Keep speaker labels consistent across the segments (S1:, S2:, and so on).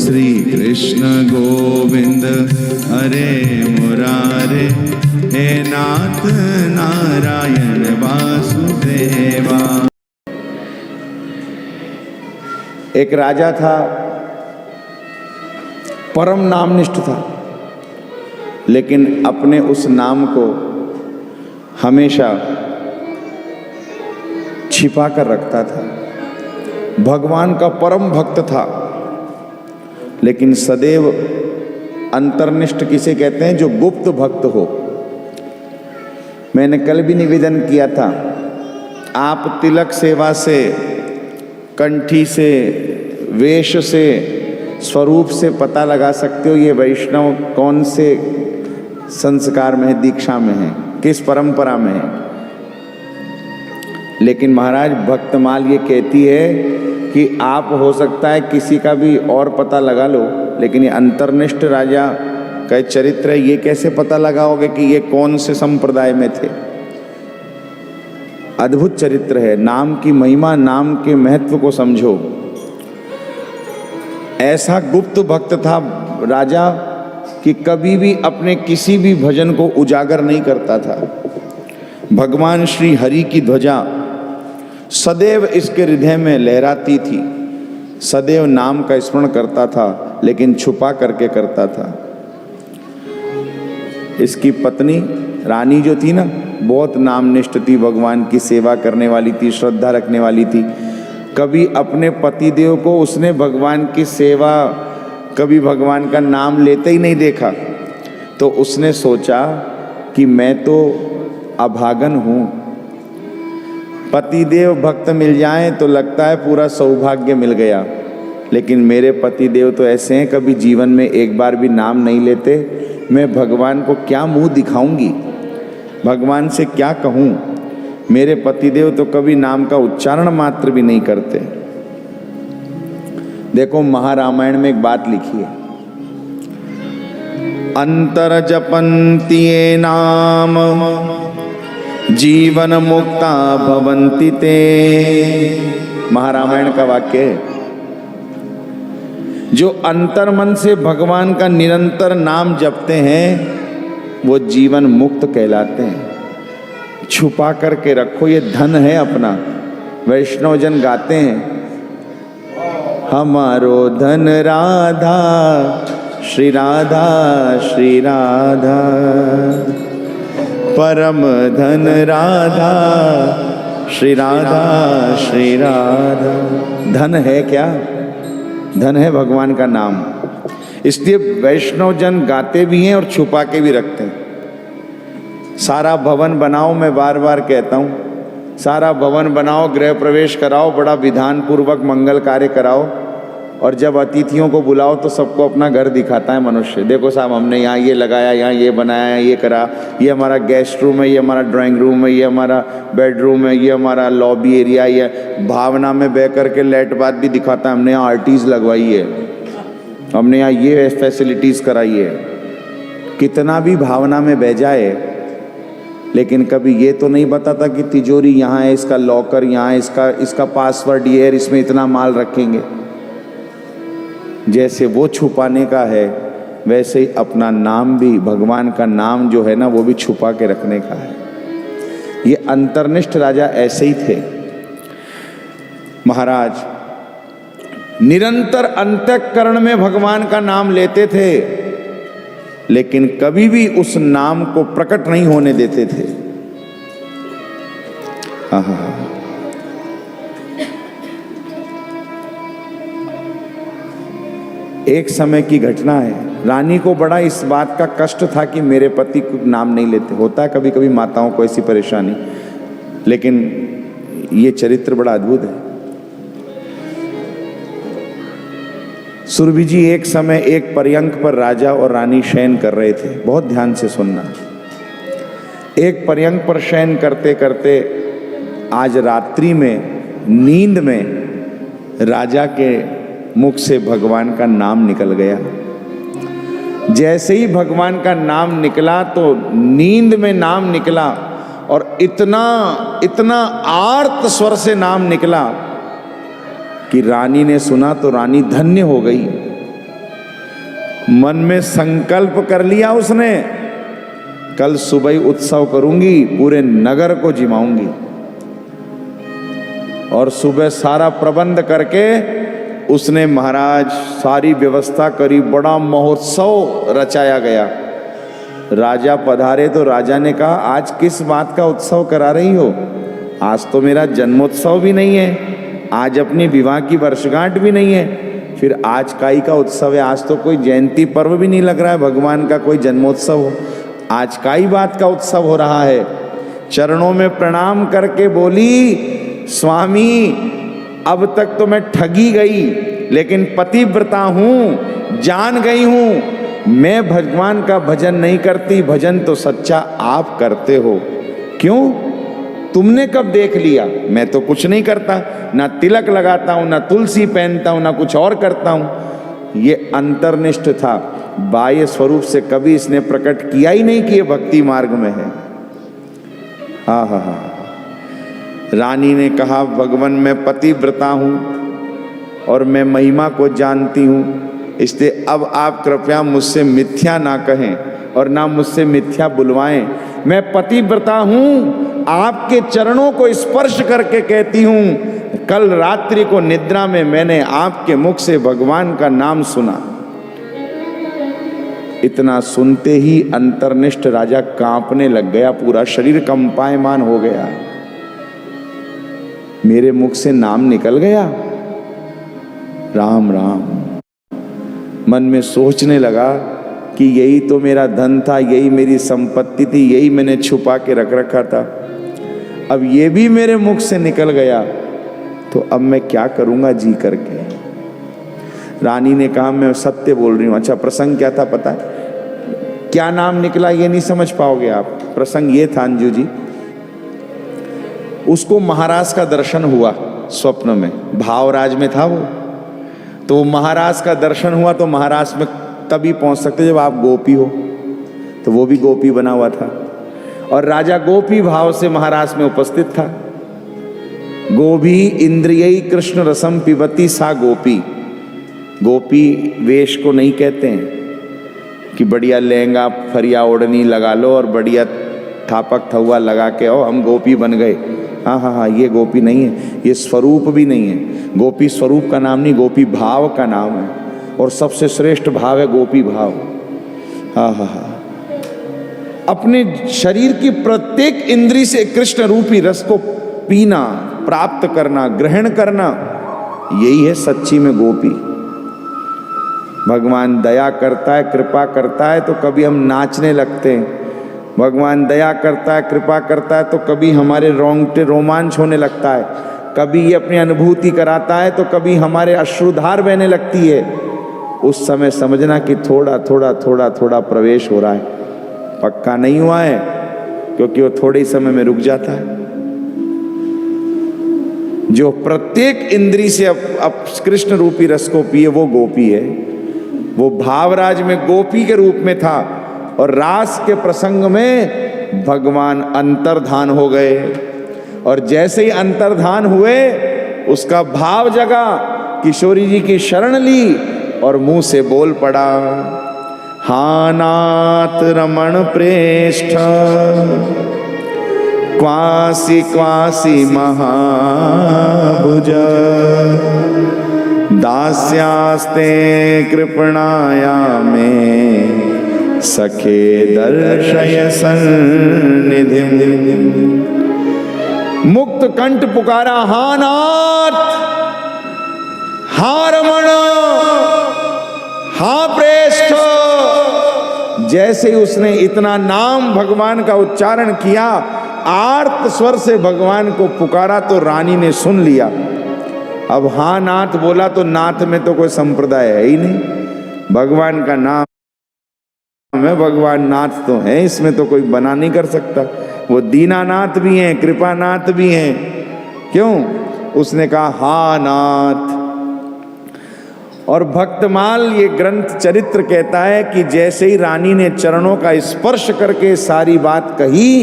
S1: श्री कृष्ण गोविंद हरे मुरारे, हे नाथ नारायण वासुदेवा।
S2: एक राजा था, परम नामनिष्ठ था, लेकिन अपने उस नाम को हमेशा छिपा कर रखता था। भगवान का परम भक्त था, लेकिन सदैव अंतर्निष्ठ किसे कहते हैं? जो गुप्त भक्त हो। मैंने कल भी निवेदन किया था, आप तिलक सेवा से, कंठी से, वेश से, स्वरूप से पता लगा सकते हो ये वैष्णव कौन से संस्कार में है, दीक्षा में है, किस परंपरा में है। लेकिन महाराज भक्तमाल ये कहती है कि आप हो सकता है किसी का भी और पता लगा लो, लेकिन ये अंतर्निष्ठ राजा का चरित्र है, ये कैसे पता लगाओगे कि ये कौन से संप्रदाय में थे? अद्भुत चरित्र है। नाम की महिमा, नाम के महत्व को समझो। ऐसा गुप्त भक्त था राजा कि कभी भी अपने किसी भी भजन को उजागर नहीं करता था। भगवान श्री हरि की ध्वजा सदैव इसके हृदय में लहराती थी, सदैव नाम का स्मरण करता था, लेकिन छुपा करके करता था। इसकी पत्नी रानी जो थी ना, बहुत नामनिष्ठ थी, भगवान की सेवा करने वाली थी, श्रद्धा रखने वाली थी। कभी अपने पतिदेव को उसने भगवान की सेवा, कभी भगवान का नाम लेते ही नहीं देखा। तो उसने सोचा कि मैं तो अभागन हूँ, पतिदेव भक्त मिल जाएं तो लगता है पूरा सौभाग्य मिल गया, लेकिन मेरे पतिदेव तो ऐसे हैं, कभी जीवन में एक बार भी नाम नहीं लेते। मैं भगवान को क्या मुंह दिखाऊंगी, भगवान से क्या कहूँ? मेरे पतिदेव तो कभी नाम का उच्चारण मात्र भी नहीं करते। देखो महारामायण में एक बात लिखी है, अंतर जपन्ति नाम जीवन मुक्ता भवन्ति ते। महारामायण का वाक्य है। जो अंतर मन से भगवान का निरंतर नाम जपते हैं वो जीवन मुक्त कहलाते हैं। छुपा करके रखो, ये धन है अपना। वैष्णव जन गाते हैं, हमारो धन राधा श्री राधा श्री राधा, परम धन राधा श्री राधा श्री राधा। धन है क्या? धन है भगवान का नाम। इसलिए वैष्णव जन गाते भी हैं और छुपा के भी रखते हैं। सारा भवन बनाओ, मैं बार बार कहता हूँ, सारा भवन बनाओ, गृह प्रवेश कराओ, बड़ा विधान पूर्वक मंगल कार्य कराओ, और जब अतिथियों को बुलाओ तो सबको अपना घर दिखाता है मनुष्य। देखो साहब, हमने यहाँ ये लगाया, यहाँ ये बनाया, ये करा, ये हमारा गेस्ट रूम है, ये हमारा ड्राइंग रूम है, ये हमारा बेडरूम है, ये हमारा लॉबी एरिया, ये भावना में बह करके लेट बात भी दिखाता है, हमने यहाँ आर्टिस्ट लगवाई है, हमने यहाँ ये फैसिलिटीज़ कराई है। कितना भी भावना में बह जाए, लेकिन कभी ये तो नहीं बताता कि तिजोरी यहाँ है, इसका लॉकर यहाँ है, इसका पासवर्ड ये है, इसमें इतना माल रखेंगे। जैसे वो छुपाने का है, वैसे ही अपना नाम भी, भगवान का नाम जो है ना, वो भी छुपा के रखने का है। ये अंतर्निष्ठ राजा ऐसे ही थे। महाराज निरंतर अंतःकरण में भगवान का नाम लेते थे, लेकिन कभी भी उस नाम को प्रकट नहीं होने देते थे। एक समय की घटना है, रानी को बड़ा इस बात का कष्ट था कि मेरे पति नाम नहीं लेते। होता है कभी कभी माताओं को ऐसी परेशानी, लेकिन ये चरित्र बड़ा अद्भुत है। सुरभि जी एक समय एक पर्यंक पर राजा और रानी शयन कर रहे थे। बहुत ध्यान से सुनना। एक पर्यंक पर शयन करते करते आज रात्रि में नींद में राजा के मुख से भगवान का नाम निकल गया। जैसे ही भगवान का नाम निकला तो नींद में नाम निकला, और इतना इतना आर्त स्वर से नाम निकला कि रानी ने सुना तो रानी धन्य हो गई। मन में संकल्प कर लिया उसने, कल सुबह ही उत्सव करूंगी, पूरे नगर को जिमाऊंगी। और सुबह सारा प्रबंध करके उसने महाराज सारी व्यवस्था करी, बड़ा महोत्सव रचाया गया। राजा पधारे तो राजा ने कहा, आज किस बात का उत्सव करा रही हो? आज तो मेरा जन्मोत्सव भी नहीं है, आज अपनी विवाह की वर्षगांठ भी नहीं है, फिर आज काई का उत्सव है? आज तो कोई जयंती पर्व भी नहीं लग रहा है भगवान का, कोई जन्मोत्सव हो। आज काई बात का उत्सव हो रहा है? चरणों में प्रणाम करके बोली, स्वामी अब तक तो मैं ठगी गई, लेकिन पतिव्रता हूं, जान गई हूं, मैं भगवान का भजन नहीं करती, भजन तो सच्चा आप करते हो। क्यों? तुमने कब देख लिया? मैं तो कुछ नहीं करता, ना तिलक लगाता हूं, ना तुलसी पहनता हूं, ना कुछ और करता हूं। ये अंतर्निष्ठ था, बाह्य स्वरूप से कभी इसने प्रकट किया ही नहीं कि ये भक्ति मार्ग में है। हा हा हा। रानी ने कहा, भगवान मैं पतिव्रता हूं और मैं महिमा को जानती हूं, इसलिए अब आप कृपया मुझसे मिथ्या ना कहें और ना मुझसे मिथ्या बुलवाएं। मैं पतिव्रता हूं, आपके चरणों को स्पर्श करके कहती हूं, कल रात्रि को निद्रा में मैंने आपके मुख से भगवान का नाम सुना। इतना सुनते ही अंतर्निष्ठ राजा कांपने लग गया, पूरा शरीर कंपायमान हो गया। मेरे मुख से नाम निकल गया, राम राम। मन में सोचने लगा कि यही तो मेरा धन था, यही मेरी संपत्ति थी, यही मैंने छुपा के रख रखा था, अब ये भी मेरे मुख से निकल गया, तो अब मैं क्या करूंगा जी करके। रानी ने कहा, मैं सत्य बोल रही हूं। अच्छा, प्रसंग क्या था पता है? क्या नाम निकला ये नहीं समझ पाओगे आप। प्रसंग ये था, अंजू जी, उसको महाराज का दर्शन हुआ स्वप्न में, भावराज में था वो, तो वो महाराज का दर्शन हुआ। तो महाराज में तभी पहुंच सकते जब आप गोपी हो, तो वो भी गोपी बना हुआ था और राजा गोपी भाव से महाराज में उपस्थित था। गोभी इंद्रियई कृष्ण रसम पिबती सा गोपी। गोपी वेश को नहीं कहते हैं कि बढ़िया लहंगा फरिया ओढ़नी लगा लो और बढ़िया थापक थौआ लगा के आओ हम गोपी बन गए। हाँ हाँ हाँ, ये गोपी नहीं है, ये स्वरूप भी नहीं है। गोपी स्वरूप का नाम नहीं, गोपी भाव का नाम है, और सबसे श्रेष्ठ भाव है गोपी भाव। हाँ हाँ हाँ, अपने शरीर की प्रत्येक इंद्री से कृष्ण रूपी रस को पीना, प्राप्त करना, ग्रहण करना, यही है सच्ची में गोपी। भगवान दया करता है, कृपा करता है तो कभी हम नाचने लगते हैं। भगवान दया करता है, कृपा करता है तो कभी हमारे रोंगटे रोमांच होने लगता है, कभी ये अपनी अनुभूति कराता है तो कभी हमारे अश्रुधार बहने लगती है। उस समय समझना कि थोड़ा थोड़ा थोड़ा थोड़ा प्रवेश हो रहा है, पक्का नहीं हुआ है, क्योंकि वो थोड़े ही समय में रुक जाता है। जो प्रत्येक इंद्री से अब कृष्ण रूपी रस को पिए वो गोपी है। वो भावराज में गोपी के रूप में था और रास के प्रसंग में भगवान अंतर्धान हो गए, और जैसे ही अंतर्धान हुए उसका भाव जगा, किशोरी जी की शरण ली और मुंह से बोल पड़ा, हा नाथ रमण प्रेष्ठ क्वासी क्वासी महाभुज दास्यास्ते कृपणाया में सखे दर्शय सन्निधि। मुक्त कंठ पुकारा, हा नाथ, हा रमण, हा प्रेष्ठ। जैसे ही उसने इतना नाम भगवान का उच्चारण किया, आर्त स्वर से भगवान को पुकारा, तो रानी ने सुन लिया। अब हा नाथ बोला तो नाथ में तो कोई संप्रदाय है ही नहीं, भगवान का नाम है, भगवान नाथ तो है, इसमें तो कोई बना नहीं कर सकता। वो दीनानाथ भी हैं, कृपानाथ भी हैं। क्यों? उसने कहा हा नाथ। और भक्तमाल ये ग्रंथ चरित्र कहता है कि जैसे ही रानी ने चरणों का स्पर्श करके सारी बात कही,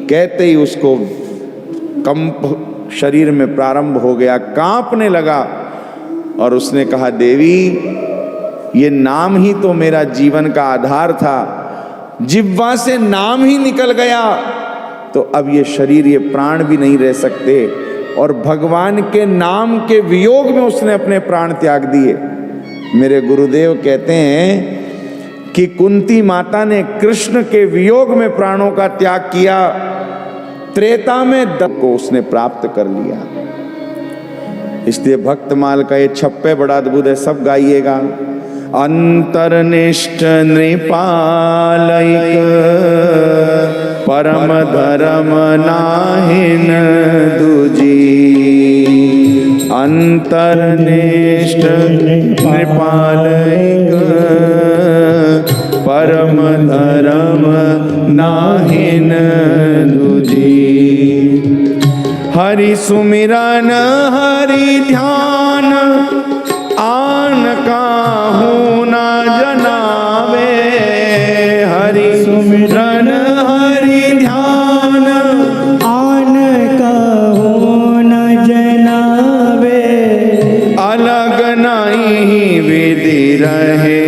S2: कहते ही उसको कंप शरीर में प्रारंभ हो गया, कांपने लगा। और उसने कहा, देवी ये नाम ही तो मेरा जीवन का आधार था, जिह्वा से नाम ही निकल गया तो अब ये शरीर, ये प्राण भी नहीं रह सकते। और भगवान के नाम के वियोग में उसने अपने प्राण त्याग दिए। मेरे गुरुदेव कहते हैं कि कुंती माता ने कृष्ण के वियोग में प्राणों का त्याग किया, त्रेता में दत्त को उसने प्राप्त कर लिया। इसलिए भक्तमाल का ये छप्पे बड़ा अद्भुत है, सब गाइएगा। अंतर्निष्ठ नृपालयिक परम धर्म नाहिन दूजी, अंतर्निष्ठ नृपालयिक परम धर्म नाहिन दूजी। हरि सुमिरन हरि ध्यान आन काहू न जनावे, हरि सुमिरन हरि ध्यान
S3: आन काहू न जनावे।
S2: अलग नहीं विधि रहे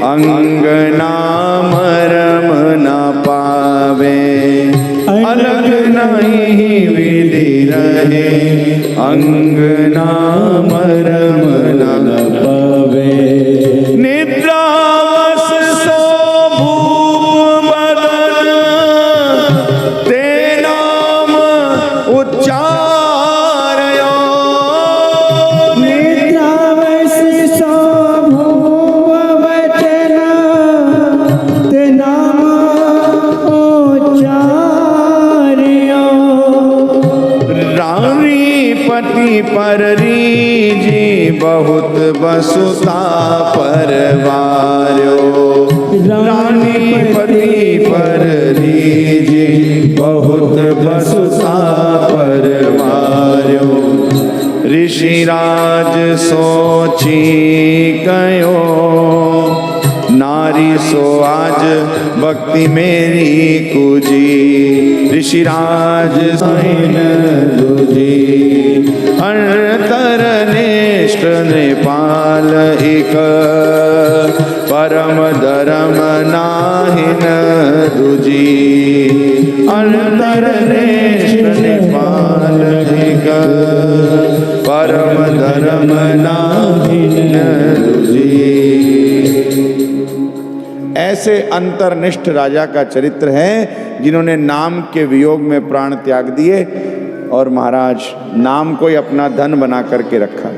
S2: अंगना मरम न पावे, अलग नहीं विधि रहे अंगना मरम न पावे। निद्रावश सो भूप बदन ते नाम उच्चारयो,
S3: निद्रावश सो भूप बदन ते नाम उच्चारयो।
S2: रानी पति पर रीजी बहुत बसुता परवार्यो, रानी पति पर रीजी बहुत बसुता परवार्यो। ऋषिराज सोची कयो नारी सो आज भक्ति मेरी कुजी, ऋषिराज सैन दूजी। अंतरनिष्ठ नृपाल एक परम धर्म नाहिन दूजी, अंतरनिष्ठ नृपाल एक परम धर्म नाहिन दूजी। ऐसे अंतर्निष्ठ राजा का चरित्र है जिन्होंने नाम के वियोग में प्राण त्याग दिए और महाराज नाम को ही अपना धन बना करके रखा।